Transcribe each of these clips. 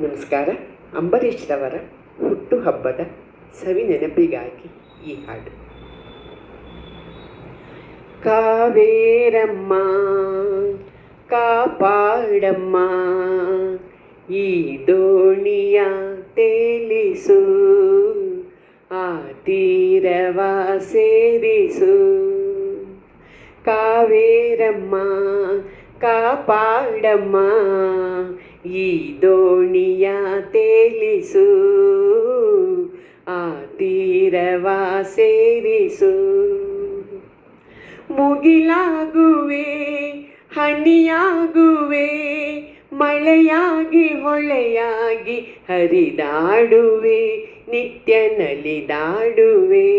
ನಮಸ್ಕಾರ. ಅಂಬರೀಷ್ರವರ ಹುಟ್ಟುಹಬ್ಬದ ಸವಿ ನೆನಪಿಗಾಗಿ ಈ ಹಾಡು. ಕಾವೇರಮ್ಮ ಕಾಪಾಡಮ್ಮ, ಈ ದೋಣಿಯ ತೇಲಿಸು, ಆ ತೀರವ ಸೇರಿಸು. ಕಾವೇರಮ್ಮ ಕಾಪಾಡಮ್ಮ, ಈ ದೋಣಿಯ ತೇಲಿಸು, ಆ ತೀರವ ಸೇರಿಸು. ಮುಗಿಲಾಗುವೆ ಹನಿಯಾಗುವೆ, ಮಳೆಯಾಗಿ ಹೊಳೆಯಾಗಿ ಹರಿದಾಡುವೆ, ನಿತ್ಯ ನಲಿದಾಡುವೆ.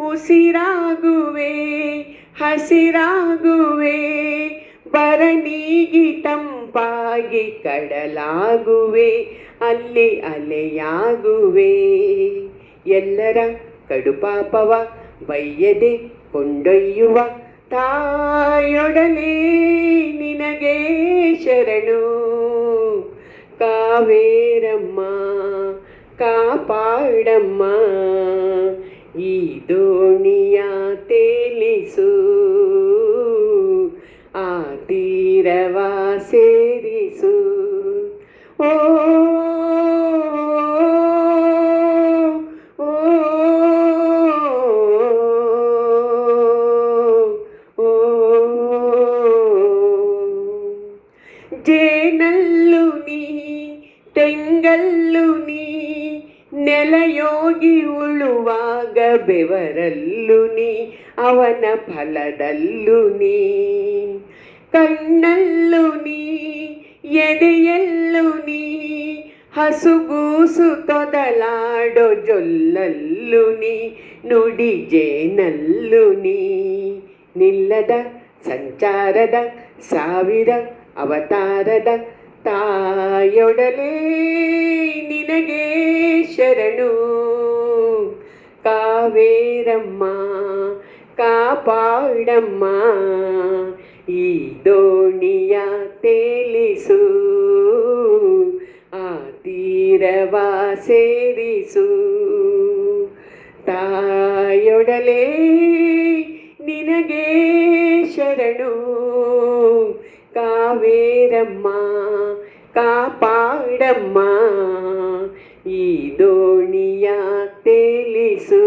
ಉಸಿರಾಗುವೆ ಹಸಿರಾಗುವೆ, ಬರನೀಗಿ ತಂಪಾಗಿ ಕಡಲಾಗುವೆ, ಅಲ್ಲಿ ಅಲೆಯಾಗುವೆ. ಎಲ್ಲರ ಕಡುಪಾಪವ ಬಯ್ಯದೆ ಕೊಂಡೊಯ್ಯುವ ತಾಯೊಡನೆ ನಿನಗೆ ಶರಣು. ಕಾವೇರಮ್ಮ ಕಾಪಾಡಮ್ಮ, ಈ ದೋಣಿಯ ತೇಲಿಸು, ಆ ತೀರವ ಸೇರಿಸು. ಓ ಜೇನಲ್ಲು ನೀ ತೆಂಗಲ್ಲು ನೀ, ನೆಲಯೋಗಿ ಉಳುವಾಗ ಬೆವರಲ್ಲು ನೀ, ಅವನ ಫಲದಲ್ಲು ನೀ. ಕಣ್ಣಲ್ಲು ನೀ ಎದೆಯಲ್ಲು ನೀ, ಹಸುಗೂಸು ತೊದಲಾಡೋ ಜೊಲ್ಲಲ್ಲು ನೀ, ನುಡಿ ಜೇನಲ್ಲು ನೀ. ನಿಲ್ಲದ ಸಂಚಾರದ ಸಾವಿರ ಅವತಾರದ ತಾಯೊಡಲೆ ನಿನಗೆ ಶರಣು. ಕಾವೇರಮ್ಮ ಕಾಪಾಡಮ್ಮ, ಈ ದೋಣಿಯ ತೇಲಿಸು, ಆ ತೀರವ ಸೇರಿಸು. ತಾಯೊಡಲೆ ನಿನಗೆ ಶರಣು. ಕಾವೇರಮ್ಮ ಕಾಪಾಡಮ್ಮ, ಈ ದೋಣಿಯ ತೇಲಿಸು,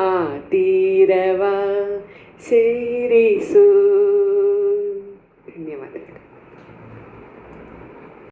ಆ ತೀರವ